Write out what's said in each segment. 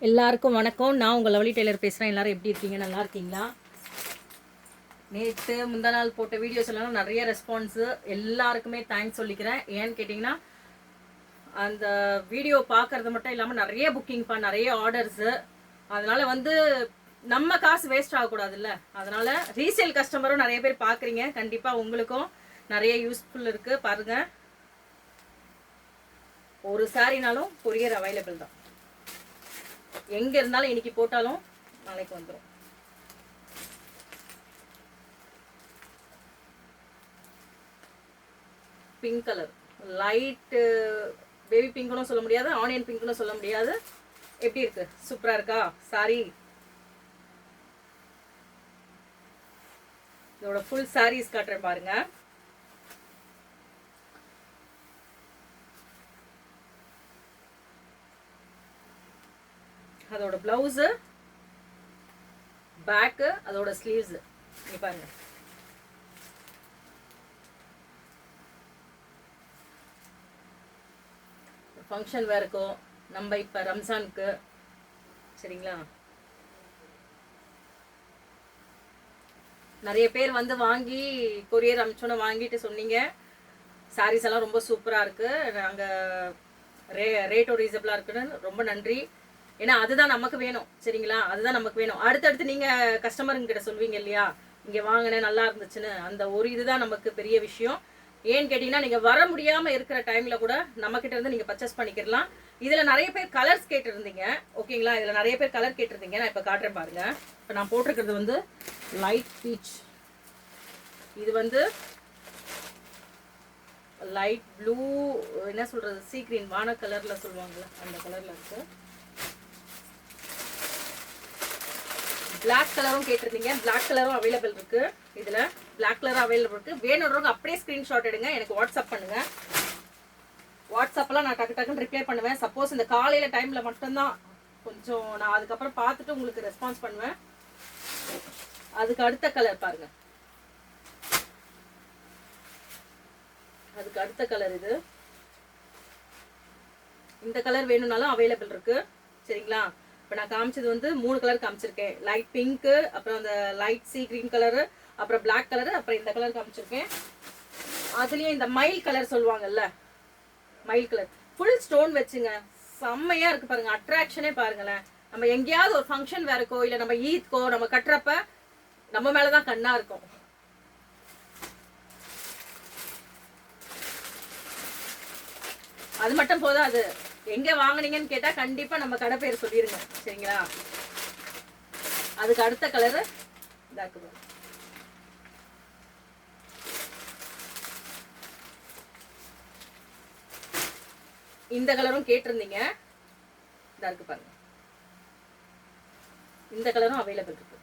எல்லாருக்கும் வணக்கம். நான் உங்கள் லவ்லி டெய்லர் பேசுகிறேன். எல்லோரும் எப்படி இருக்கீங்க? நல்லா இருக்கீங்களா? நேற்று முந்தா நாள் போட்ட வீடியோஸ் எல்லாம் நிறைய ரெஸ்பான்ஸு. எல்லாருக்குமே தேங்க்ஸ் சொல்லிக்கிறேன். ஏன்னு கேட்டிங்கன்னா, அந்த வீடியோ பார்க்குறது மட்டும் இல்லாமல் நிறைய புக்கிங்ப்பா, நிறைய ஆர்டர்ஸு. அதனால் நம்ம காசு வேஸ்ட் ஆகக்கூடாதுல்ல. அதனால் ரீசேல் கஸ்டமரும் நிறைய பேர் பார்க்குறீங்க. கண்டிப்பாக உங்களுக்கும் நிறைய யூஸ்ஃபுல் இருக்குது. பாருங்கள், ஒரு சாரினாலும் கொரியர் அவைலபிள் தான். எங்க இருந்தாலும் இன்னைக்கு போட்டாலும் நாளைக்கு வந்துடும். பிங்க் கலர், லைட் பேபி பிங்க்னு சொல்ல முடியாது, ஆனியன் பிங்க்னு சொல்ல முடியாது. எப்படி இருக்கு? சூப்பரா இருக்கா சாரி? இதோட ஃபுல் சாரீஸ் காட்டுறேன் பாருங்க. அதோட பிளவுஸ், பேக், அதோட ஸ்லீவ்ஸ் இங்க பாருங்க. ஃபங்க்ஷன் வேறுக்கும், நம்ம இப்ப ரம்ஜானுக்கு, சரிங்களா? நிறைய பேர் வாங்கி கொரியர் அனுப்பிச்சோன்னு வாங்கிட்டு சொன்னீங்க. சாரீஸ் எல்லாம் ரொம்ப சூப்பரா இருக்கு, நாங்க ரேட்டும் ரீசனபிளா இருக்குன்னு ரொம்ப நன்றி. ஏன்னா அதுதான் நமக்கு வேணும், சரிங்களா? அதுதான் நமக்கு வேணும். அடுத்தடுத்து நீங்க கஸ்டமருங்க கிட்ட சொல்வீங்க இல்லையா, இங்க வாங்கினேன் நல்லா இருந்துச்சுன்னு. அந்த ஒரு இதுதான் நமக்கு பெரிய விஷயம். ஏன்னு கேட்டீங்கன்னா, நீங்க வர முடியாம இருக்கிற டைம்ல கூட நம்ம கிட்ட இருந்து நீங்க பர்ச்சேஸ் பண்ணிக்கலாம். இதுல நிறைய பேர் கலர்ஸ் கேட்டிருந்தீங்க, ஓகேங்களா? இதுல நிறைய பேர் கலர் கேட்டிருந்தீங்க. நான் இப்ப காட்டுறேன் பாருங்க. இப்ப நான் போட்டிருக்கிறது லைட் பீச், இது லைட் ப்ளூ, என்ன சொல்றது, சீ கிரீன், வான கலர்ல சொல்லுவாங்கல்ல, அந்த கலர்ல இருக்கு. பிளாக் கலரும் கேட்டிருந்தீங்க, பிளாக் கலரும் அவைலபிள் இருக்கு. இதுல பிளாக் கலரும் அவைலபிள் இருக்கு. வேணும்ன்றவங்க அப்படியே ஸ்கிரீன்ஷாட் எடுங்க, எனக்கு வாட்ஸ்அப் பண்ணுங்க. வாட்ஸ்அப்லாம் நான் டக்கு டக்குன்னு ரிப்ளை பண்ணுவேன். சப்போஸ் இந்த காலையில டைம்ல மட்டும்தான் கொஞ்சம் நான் அதுக்கப்புறம் பார்த்துட்டு உங்களுக்கு ரெஸ்பான்ஸ் பண்ணுவேன். அதுக்கு அடுத்த கலர் பாருங்க, அதுக்கு அடுத்த கலர் இது. இந்த கலர் வேணும்னாலும் அவைலபிள் இருக்கு, சரிங்களா? இப்போ நான் காமிச்சது 3 கலர் காமிச்சிருக்கேன். லைட் பிங்க்கு, அப்புறம் அந்த லைட் சீ கிரீன் கலரு, அப்புறம் பிளாக் கலரு, அப்புறம் இந்த கலர் காமிச்சிருக்கேன். அதுலேயும் இந்த மயில் கலர் சொல்லுவாங்கல்ல, மயில் கலர் ஃபுல் ஸ்டோன் வச்சுங்க, செம்மையா இருக்கு பாருங்க. அட்ராக்ஷனே பாருங்களேன். நம்ம எங்கேயாவது ஒரு ஃபங்க்ஷன் வேறக்கோ, இல்லை நம்ம ஈத்க்கோ நம்ம கட்டுறப்ப நம்ம மேலதான் கண்ணா இருக்கும். அது மட்டும் போதாது, எங்க வாங்குனீங்கன்னு கேட்டா கண்டிப்பா நம்ம கடை பேர் சொல்லிருங்க, சரிங்களா? அதுக்கு அடுத்த கலரு இதாக்கு, இந்த கலரும் கேட்டிருந்தீங்க, இதா இருக்கு பாருங்க. இந்த கலரும் அவைலபிள் இருக்கு.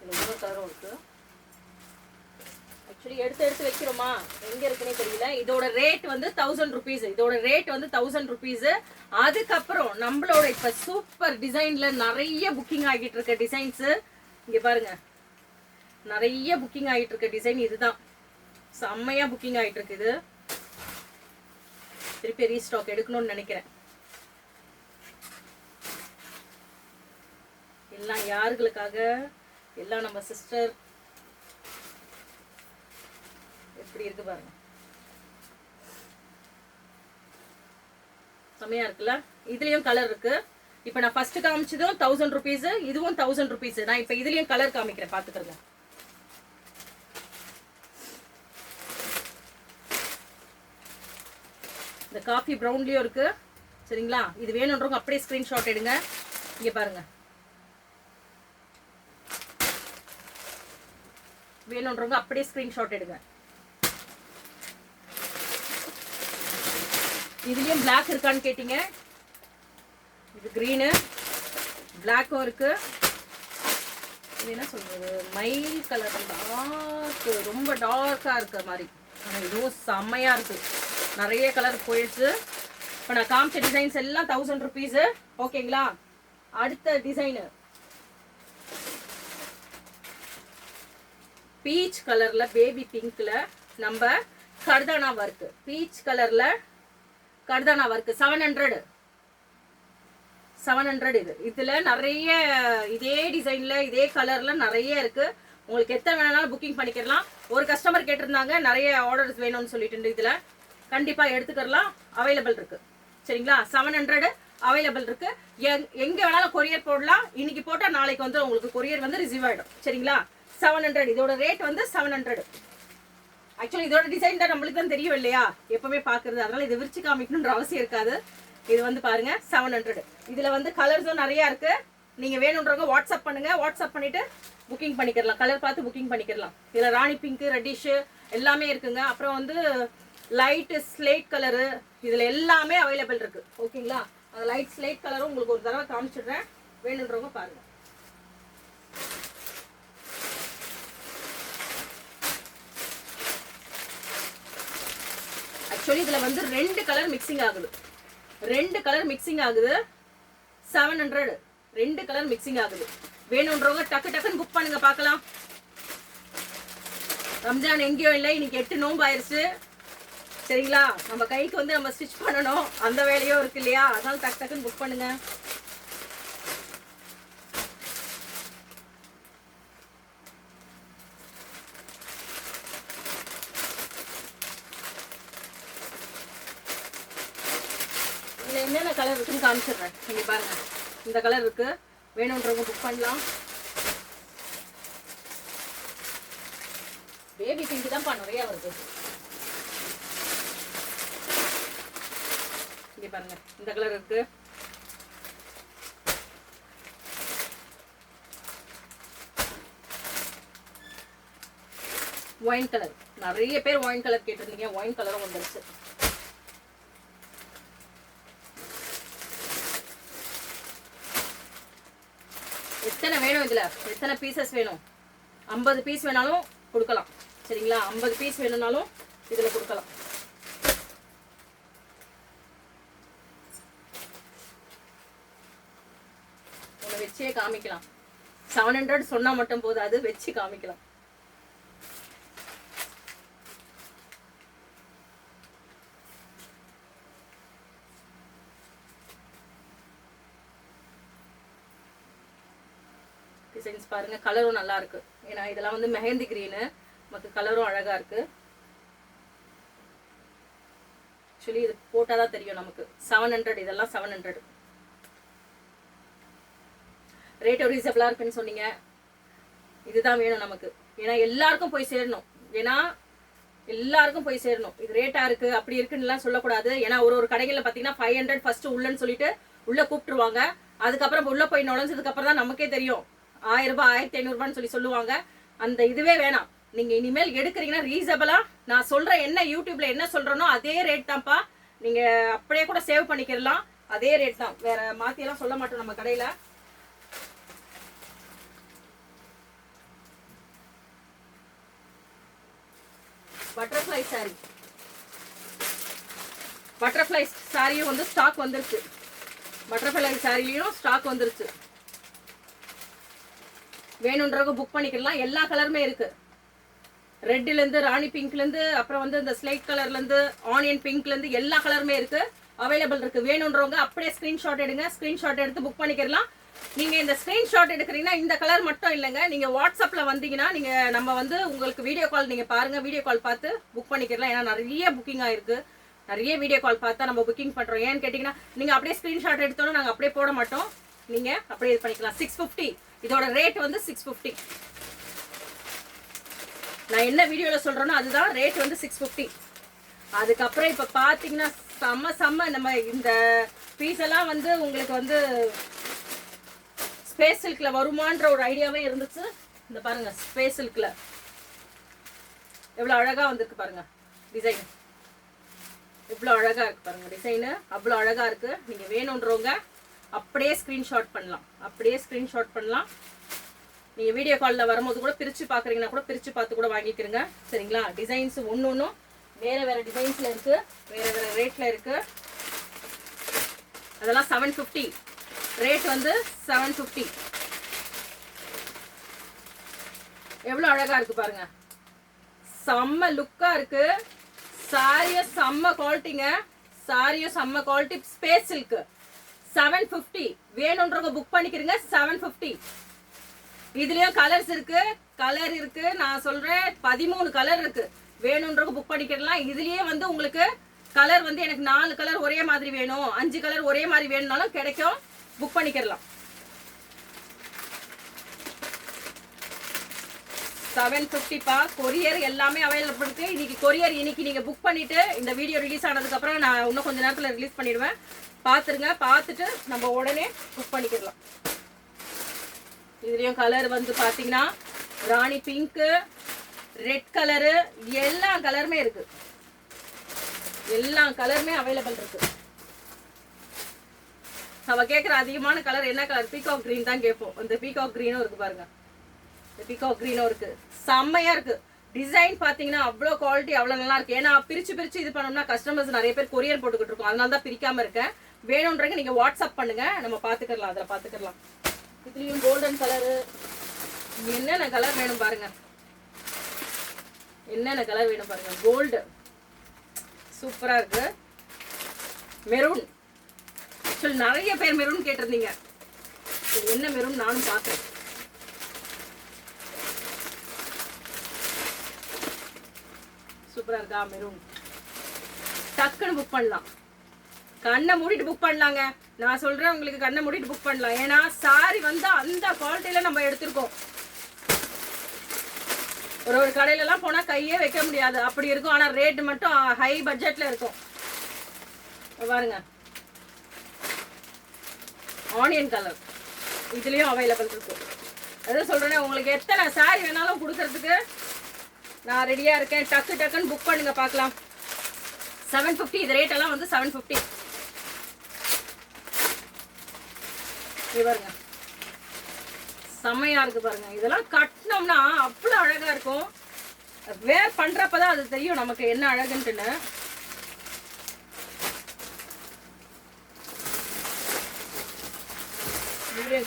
இன்னொரு கலரும் இருக்கு. ஆக்சுவலி எடுத்து வைக்கிறோமா, எங்க இருக்குன்னே தெரியல. இதோட ரேட் 1000 ருபீஸ். இதோட ரேட் 1000 ருபீஸ். அதுக்கப்புறம் நம்மளோட இப்ப சூப்பர் டிசைன்ல நிறைய புக்கிங் ஆகிட்டு இருக்க டிசைன்ஸ் இங்க பாருங்க. நிறைய புக்கிங் ஆகிட்டு இருக்க டிசைன் இதுதான். செம்மையா புக்கிங் ஆகிட்டு இருக்கு. இது திருப்பி ரீஸ்டாக் எடுக்கணும்னு நினைக்கிறேன். எல்லாம் யாருகளுக்காக? எல்லாம் நம்ம சிஸ்டர். எப்படி இருக்கு பாருங்க, செமையா இருக்குல்ல? இதுலயும் கலர் இருக்கு. இப்ப நான் ஃபர்ஸ்ட் காமிச்சதும் 1000 ருபீஸ், இதுவும் 1000 ருபீஸ். நான் இப்ப இதுலயும் கலர் காமிக்கிறேன், பாத்துக்கோங்க. இந்த காஃபி ப்ரௌன்லயும் இருக்கு, சரிங்களா? இது வேணும்ன்றவங்க அப்படியே ஸ்கிரீன்ஷாட் எடுங்க. இங்க பாருங்க, வேணும்ன்றவங்க அப்படியே ஸ்கிரீன்ஷாட் எடுங்க. இதுலயும் பிளாக் இருக்கான்னு கேட்டீங்க. இது கிரீனு, பிளாக்கும் இருக்கு. இது என்ன சொல்றது, மயில் கலர், டார்க், ரொம்ப டார்க்கா இருக்க மாதிரி. ஆனா இதுவும் செம்மையா இருக்கு. நிறைய கலர் போயிடுச்சு. இப்போ நான் காமிச்ச டிசைன்ஸ் எல்லாம் 1000 ருபீஸ், ஓகேங்களா? அடுத்த டிசைனு பீச் கலர்ல, பேபி பிங்க்ல நம்ம கர்தானா ஒர்க். பீச் கலர்ல கர்தானா ஒர்க் 700. 700 இதுல நிறைய இதே டிசைன்ல இதே கலர்ல நிறைய இருக்கு. உங்களுக்கு எத்தனை வேணாலும் புக்கிங் பண்ணிக்கலாம். ஒரு கஸ்டமர் கேட்டிருந்தாங்க நிறைய ஆர்டர்ஸ் வேணும்னு சொல்லிட்டு, இதுல கண்டிப்பா எடுத்துக்கலாம், அவைலபிள் இருக்கு. சரிங்களா? 700 அவைலபிள் இருக்கு. எங்க வேணாலும் கொரியர் போடலாம். இன்னைக்கு போட்டா நாளைக்கு வந்து உங்களுக்கு கொரியர் வந்து ரிசீவ் ஆயிடும். சரிங்களா? 700 இதோட ரேட் வந்து 700. ஆக்சுவலி இதோட டிசைன் தான் நம்மளுக்கு தான் தெரியும் இல்லையா, எப்பவுமே பாக்குறது, அதனால இதை விரிச்சு காமிக்கணும்ன்ற அவசியம் இருக்காது. இது வந்து பாருங்க 700. இதுல வந்து கலர்ஸும் நிறைய இருக்கு. நீங்க வேணும்ன்றவங்க வாட்ஸ்அப் பண்ணுங்க. வாட்ஸ்அப் பண்ணிட்டு புக்கிங் பண்ணிக்கலாம். கலர் பார்த்து புக்கிங் பண்ணிக்கலாம். இதுல ராணி பிங்க், ரெட்டிஷ் எல்லாமே இருக்குங்க. அப்புறம் வந்து லைட் ஸ்லேட் கலரு, இதுல எல்லாமே அவைலபிள் இருக்கு. ஓகேங்களா? அந்த லைட் ஸ்லேட் கலரும் உங்களுக்கு ஒரு தடவை காமிச்சிடுறேன், வேணுன்றவங்க பாருங்க. ஆக்சுவலி இதுல வந்து 2 கலர் மிக்சிங் ஆகுது. 2 கலர் மிக்சிங் ஆகுது. 700 2 கலர் மிக்சிங் ஆகுது. வேணும்ன்றவங்க டக்கு டக்குன்னு புக் பண்ணுங்க பார்க்கலாம். ரம்ஜான் எங்கேயும் இல்லை, இன்னைக்கு 8 நோன்பு ஆயிடுச்சு. சரிங்களா? நம்ம கைக்கு வந்து நம்ம ஸ்டிச் பண்ணணும், அந்த வேலையும் இருக்கு இல்லையா, அதனால டக்கு டக்குன்னு புக் பண்ணுங்க. இதுல என்னென்ன கலர் இருக்குன்னு காமிச்சிடுறேன். நீங்க பாருங்க, இந்த கலர் இருக்கு, வேணும்ன்றவங்க புக் பண்ணலாம். பேபி பிங்க் தான்ப்பா நிறைய வருது. இங்க பாருங்க, இந்த கலர் இருக்கு. ஒயின் கலர், நிறைய பேர் ஒயின் கலர் கேட்டிருந்தீங்க, ஒயின் கலரும் வந்துருச்சு. எத்தனை வேணும், இதுல எத்தனை பீசஸ் வேணும்? 50 பீஸ் வேணாலும் கொடுக்கலாம். சரிங்களா? 50 பீஸ் வேணும்னாலும் இதுல கொடுக்கலாம். உன்னை வச்சே காமிக்கலாம். 700 சொன்னா மட்டும் போதாது, வச்சு காமிக்கலாம். டிசைன்ஸ் பாருங்க, கலரும் நல்லா இருக்கு. ஏன்னா இதெல்லாம் வந்து மெஹந்தி கிரீனு, மற்ற கலரும் அழகா இருக்கு. ஆக்சுவலி இது போட்டாதான் தெரியும் நமக்கு. 700 இதெல்லாம் 700. ரேட் ரீசனபிளா இருக்குன்னு சொன்னீங்க. இதுதான் வேணும் நமக்கு. ஏன்னா எல்லாருக்கும் போய் சேரணும். ஏன்னா எல்லாருக்கும் போய் சேரணும். இது ரேட்டா இருக்கு அப்படி இருக்குன்னு சொல்லக்கூடாது. ஏன்னா ஒரு கடைகளில் பார்த்தீங்கன்னா 500 ஃபர்ஸ்ட் உள்ளன்னு சொல்லிட்டு உள்ள கூப்பிட்டுருவாங்க. அதுக்கப்புறம் உள்ள போய் நுழைஞ்சதுக்கு அப்புறம் தான் நமக்கே தெரியும் 1000 ரூபாய் 1500 சொல்லி சொல்லுவாங்க. அந்த இதுவே வேணாம். நீங்க இனிமேல் எடுக்கிறீங்கன்னா ரீசனபிளா நான் சொல்றேன், என்ன யூடியூப்ல என்ன சொல்றேனோ அதே ரேட் தான்ப்பா. நீங்க அப்படியே கூட சேவ் பண்ணிக்கலாம். அதே ரேட் தான், வேற மாத்தி எல்லாம் சொல்ல மாட்டோம் நம்ம கடையில. பட்டர்ஃப்ளை சாரி, பட்டர்ஃப்ளை சாரியும் வந்து ஸ்டாக் வந்துருச்சு. பட்டர்ஃப்ளை சாரிலையும் ஸ்டாக் வந்துருச்சு. வேணுன்றவங்க புக் பண்ணிக்கலாம். எல்லா கலருமே இருக்கு. ரெட்ல இருந்து ராணி பிங்க்ல இருந்து அப்புறம் வந்து இந்த ஸ்லேட் கலர்ல இருந்து ஆனியன் பிங்க்ல இருந்து எல்லா கலருமே இருக்கு, அவைலபிள் இருக்கு. வேணுன்றவங்க அப்படியே ஸ்கிரீன்ஷாட் எடுங்க. ஸ்கிரீன்ஷாட் எடுத்து புக் பண்ணிக்கலாம். நீங்க இந்த ஸ்கிரீன்ஷாட் எடுக்கிறீங்கன்னா இந்த கலர் மட்டும் இல்லைங்க, நீங்க வாட்ஸ்அப்ல வந்தீங்கன்னா நீங்க நம்ம வந்து உங்களுக்கு வீடியோ கால் நீங்க பாருங்க, வீடியோ கால் பார்த்து புக் பண்ணிக்கலாம். ஏன்னா நிறைய புக்கிங் ஆயிருக்கு. நிறைய வீடியோ கால் பார்த்தா நம்ம புக்கிங் பண்றோம். ஏன்னு கேட்டீங்கன்னா நீங்க அப்படியே ஸ்கிரீன்ஷாட் எடுத்தோம், நாங்க அப்படியே போட மாட்டோம். நீங்க அப்படியே இது பண்ணிக்கலாம். 650 இதோட ரேட் வந்து 650. நான் என்ன வீடியோல சொல்றேனோ அதுதான் ரேட் வந்து 650. அதுக்கப்புறம் இப்ப பாத்தீங்கன்னா செம்ம நம்ம இந்த பீஸ் எல்லாம் வந்து உங்களுக்கு வந்து ஸ்பேஸ் சில்க்ல வருமான்ற ஒரு ஐடியாவே இருந்துச்சு. இந்த பாருங்க, ஸ்பேஸ் சில்க்ல எவ்வளவு அழகா வந்திருக்கு பாருங்க. டிசைன் எவ்வளவு அழகா இருக்கு பாருங்க. டிசைனு அவ்வளவு அழகா இருக்கு. நீங்க வேணும்ன்றவங்க அப்படியே ஸ்கிரீன்ஷாட் பண்ணலாம். அப்படியே ஸ்கிரீன்ஷாட் பண்ணலாம். நீங்க வீடியோ கால்ல வரும்போது கூட பிரிச்சு பாக்குறீங்கன்னா கூட பிரிச்சு பார்த்து கூட வாங்கிக்கிறீங்க. சரிங்களா? டிசைன்ஸ் ஒன்னொன்னும் வேற வேற டிசைன்ஸ்ல இருக்கு, வேற வேற ரேட்ல இருக்கு. அதெல்லாம் 750. ரேட் வந்து 750. எவ்வளவு அழகா இருக்கு பாருங்க. செம்ம லுக்கா இருக்கு. சாரியும் செம்ம குவாலிட்டிங்க. சாரியும் செம்ம குவாலிட்டி. Space silk 750. வேணுன்றவங்க புக் பண்ணிக்கிறீங்க 750. இதுலயும் கலர்ஸ் இருக்கு, கலர் இருக்கு. நான் சொல்றேன் 13 கலர் இருக்கு. வேணுன்றவங்க புக் பண்ணிக்கலாம். இதுலயே வந்து உங்களுக்கு கலர் வந்து எனக்கு 4 கலர் ஒரே மாதிரி வேணும், 5 கலர் ஒரே மாதிரி வேணும்னாலும் கிடைக்கும், புக் பண்ணிக்கலாம். 750 பா. கொரியர் எல்லாமே அவைலபிள் இருக்கு. இன்னைக்கு கொரியர் இன்னைக்கு நீங்க புக் பண்ணிட்டு இந்த வீடியோ ரிலீஸ் ஆனதுக்கு அப்புறம் நான் இன்னும் கொஞ்ச நேரத்துல ரிலீஸ் பண்ணிடுவேன். பாத்துருங்க, பார்த்துட்டு நம்ம உடனே புக் பண்ணிக்கலாம். இதுலயும் கலர் வந்து பாத்தீங்கன்னா ராணி பிங்க், ரெட் கலரு, எல்லா கலருமே இருக்கு. எல்லா கலருமே அவைலபிள் இருக்கு. நம்ம கேட்குற அதிகமான கலர் என்ன கலர்? பீகாக் கிரீன் தான் கேட்போம். இந்த பீகாக் கிரீனும் இருக்கு பாருங்க. இந்த பீகாக் கிரீனும் இருக்கு, செம்மையா இருக்கு. டிசைன் பாத்தீங்கன்னா அவ்வளோ குவாலிட்டி, அவ்வளோ நல்லா இருக்கு. ஏன்னா பிரிச்சு இது பண்ணோம்னா கஸ்டமர்ஸ் நிறைய பேர் கொரியர் போட்டுக்கிட்டு இருக்கோம், அதனால தான் பிரிக்காம இருக்கேன். வேணும்ன்றங்க நீங்க வாட்ஸ்அப் பண்ணுங்க, நம்ம பாத்துக்கலாம், அதில் பாத்துக்கலாம். இதுலயும் கோல்டன் கலரு, என்னென்ன கலர் வேணும் பாருங்க, என்னென்ன கலர் வேணும் பாருங்க. கோல்டு சூப்பரா இருக்கு. மெரூன், ஆக்சுவலி நிறைய பேர் மெரூன் கேட்டிருந்தீங்க. என்ன மெரூன் நானும் பார்த்தேன். சூப்பரா இருக்கா மெரூன்? டக்குன்னு புக் பண்ணலாம், கண்ணை மூடிட்டு புக் பண்ணலாங்க. நான் சொல்றேன் உங்களுக்கு, கண்ணை மூடிட்டு புக் பண்ணலாம். ஏன்னா சாரி வந்து அந்த குவாலிட்டியில நம்ம எடுத்திருக்கோம். ஒரு கடையில எல்லாம் போனா கையே வைக்க முடியாது, அப்படி இருக்கும். ஆனா ரேட் மட்டும் ஹை பட்ஜெட்ல இருக்கும். பாருங்க, ஆனியன் கலர் இதுலயும் அவைலபிள் இருக்கு. அதான் சொல்றேன், உங்களுக்கு எத்தனை சாரி வேணாலும் கொடுக்கறதுக்கு நான் ரெடியா இருக்கேன். டக்குன்னு புக் பண்ணுங்க, பார்க்கலாம். 750 இது ரேட் எல்லாம் வந்து 750. பாருங்க, செம்மையா இருக்கு பாருங்க. இதெல்லாம் கட்டினோம்னா அவ்வளவு அழகா இருக்கும். வேர் பண்றப்பதான் அது தெரியும் நமக்கு என்ன அழகுன்ட்டுன்னு.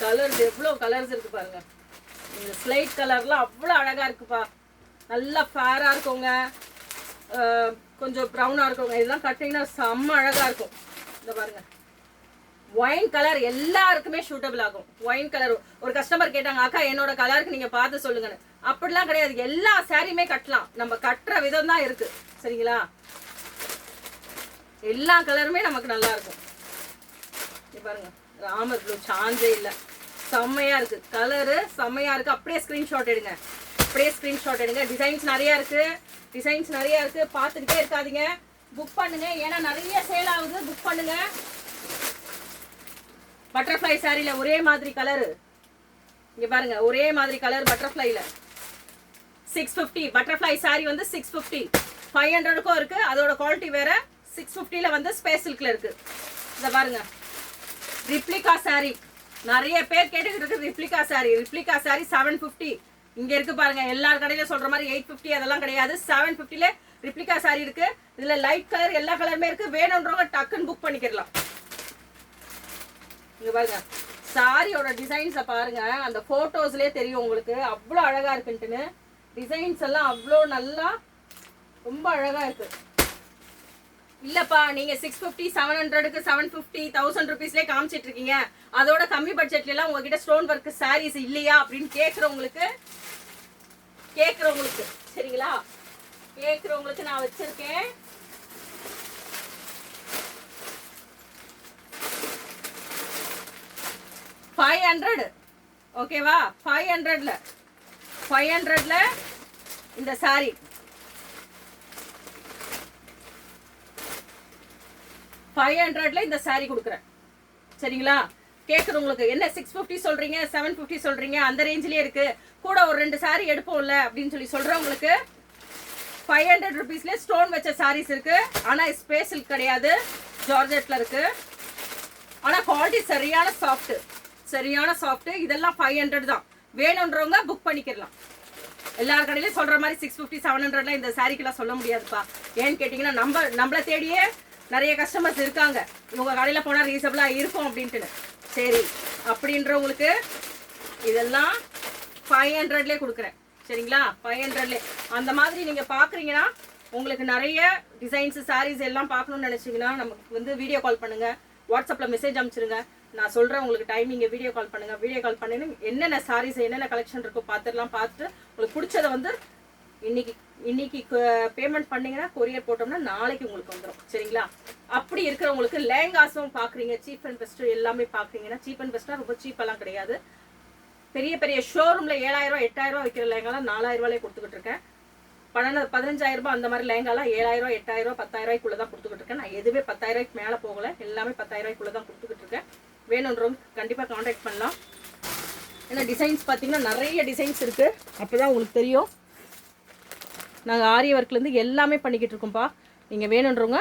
கலர்ஸ் எவ்வளவு கலர்ஸ் இருக்கு பாருங்க. இந்த ஸ்லைட் கலர்லாம் அவ்வளவு அழகா இருக்குப்பா. நல்லா ஃபேரா இருக்குங்க, கொஞ்சம் ப்ரௌனா இருக்குங்க. இதெல்லாம் கட்டிங்கன்னா செம்ம அழகா இருக்கும். இந்த பாருங்க, ஒயின் கலர் எல்லாருக்குமே சூட்டபிள் ஆகும். ஒயின் கலர் ஒரு கஸ்டமர் கேட்டாங்க, அக்கா என்னோட கலருக்கு நீங்க பார்த்து சொல்லுங்கன்னு. அப்படிலாம் கிடையாது, எல்லா சாரியுமே கட்டலாம். நம்ம கட்டுற விதம் தான் இருக்கு, சரிங்களா? எல்லா கலருமே நமக்கு நல்லா இருக்கும். பாருங்க, ராமர் ப்ளூ சான்ஸே இல்லை, செம்மையா இருக்கு. கலரு செம்மையா இருக்கு. அப்படியே ஸ்கிரீன்ஷாட் எடுங்க, அப்படியே ஸ்கிரீன்ஷாட் எடுங்க. டிசைன்ஸ் நிறைய இருக்கு, பார்த்துக்கிட்டே இருக்காதீங்க, புக் பண்ணுங்க. ஏன்னா நிறைய சேல் ஆகுது, புக் பண்ணுங்க. பட்டர்ஃப்ளை சாரியில ஒரே மாதிரி கலரு, இங்க பாருங்க, ஒரே மாதிரி கலர் பட்டர்ஃப்ளைல 650. பட்டர்ஃப்ளை சாரி வந்து 650. 500க்கும் இருக்கு, அதோட குவாலிட்டி வேற. 650ல வந்து ஸ்பேஸ் சில்க்ல இருக்கு. இத பாருங்க, ரிப்ளிகா சாரி நிறைய பேர் கேட்டுக்கிட்டு இருக்கு. ரிப்ளிகா சாரி 750 இங்க இருக்கு பாருங்க. எல்லார் கடையில சொல்ற மாதிரி 850 அதெல்லாம் கிடையாது. 750ல ரிப்ளிகா சாரி இருக்கு. இதுல லைட் கலர் எல்லா கலருமே இருக்கு. வேணும்ன்றவங்க டக்குன்னு புக் பண்ணிக்கலாம். இங்க பாருங்க, சாரியோட டிசைன்ஸ பாருங்க, அந்த போட்டோஸ்லயே தெரியும் உங்களுக்கு அவ்வளவு அழகா இருக்குன்னு. டிசைன்ஸ் எல்லாம் அவ்வளோ நல்லா ரொம்ப அழகா இருக்கு. இல்லப்பா நீங்க 650 700க்கு 750 1000 ருபீஸ்லயே காமிச்சிட்டு இருக்கீங்க, அதோட கம்மி பட்ஜெட்ல எல்லாம் உங்ககிட்ட ஸ்டோன் ஒர்க் சாரீஸ் இல்லையா அப்படின்னு கேக்குறவங்களுக்கு சரிங்களா, கேக்குறவங்களுக்கு நான் வச்சிருக்கேன். $500 ஓகேவா? 500ல இந்த சாரி 500ல இந்த சாரி கொடுக்குறேன், சரிங்களா? கேட்குறவங்களுக்கு என்ன 650 சொல்றீங்க 750 சொல்றீங்க, அந்த ரேஞ்சிலே இருக்கு, கூட ஒரு 2 சாரி எடுப்போம்ல அப்படின்னு சொல்றவங்களுக்கு 500 ருபீஸ்ல ஸ்டோன் வச்ச சாரீஸ் இருக்கு. ஆனா ஸ்பேஷல் கிடையாது, ஜார்ஜெட்ல இருக்கு. ஆனா குவாலிட்டி சரியான சாஃப்ட். இதெல்லாம் 500 தான். வேணும்ன்றவங்க புக் பண்ணிக்கலாம். எல்லார் கடையிலும் சொல்ற மாதிரி 650 700ல இந்த சாரிக்கெல்லாம் சொல்ல முடியாதுப்பா. ஏன்னு கேட்டீங்கன்னா நம்மள தேடியே நிறைய கஸ்டமர்ஸ் இருக்காங்க, இவங்க கடையில போனா ரீசனபிளா இருக்கும் அப்படின்ட்டு. சரி, அப்படின்றவங்களுக்கு இதெல்லாம் 500லே கொடுக்குறேன், சரிங்களா? 500லே அந்த மாதிரி நீங்க பாக்குறீங்கன்னா, உங்களுக்கு நிறைய டிசைன்ஸ் சாரீஸ் எல்லாம் பார்க்கணும்னு நினைச்சீங்கன்னா நமக்கு வந்து வீடியோ கால் பண்ணுங்க, வாட்ஸ்அப்ல மெசேஜ் அனுப்பிச்சிருங்க. நான் சொல்கிறேன் உங்களுக்கு டைமிங்க, வீடியோ கால் பண்ணுங்கள். வீடியோ கால் பண்ணி என்னென்ன சாரீஸ் என்னென்ன கலெக்ஷன் இருக்கோ பார்த்துடலாம். பார்த்துட்டு உங்களுக்கு பிடிச்சதை வந்து இன்னைக்கு பேமெண்ட் பண்ணிங்கன்னா கொரியர் போட்டோம்னா நாளைக்கு உங்களுக்கு வந்துடும். சரிங்களா? அப்படி இருக்கிறவங்களுக்கு லேங்காஸும் பார்க்குறீங்க, சீப் அண்ட் பெஸ்ட்டு எல்லாமே பார்க்குறீங்கன்னா, சீப் அண்ட் பெஸ்ட்டாக ரொம்ப சீப்பெல்லாம் கிடையாது. பெரிய பெரிய ஷோரூமில் 7,000 8,000 விற்கிற லேங்காலாம் 4,000 கொடுத்துக்கிட்டு இருக்கேன். 15,000 அந்த மாதிரி லேங்காலாம் 7,000 8,000 10,000 தான் கொடுத்துக்கிட்டு இருக்கேன். நான் எதுவே 10,000 மேலே போகலை, எல்லாமே 10,000 தான் கொடுத்துக்கிட்டு இருக்கேன். வேணுன்றவங்க கண்டிப்பாக காண்டாக்ட் பண்ணலாம். ஏன்னா டிசைன்ஸ் பார்த்தீங்கன்னா நிறைய டிசைன்ஸ் இருக்குது. அப்போ தான் உங்களுக்கு தெரியும். நாங்கள் ஆரி ஒர்க்லேருந்து எல்லாமே பண்ணிக்கிட்டு இருக்கோம்ப்பா. நீங்கள் வேணுன்றவங்க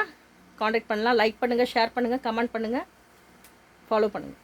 காண்டாக்ட் பண்ணலாம். லைக் பண்ணுங்கள், ஷேர் பண்ணுங்கள், கமெண்ட் பண்ணுங்கள், ஃபாலோ பண்ணுங்கள்.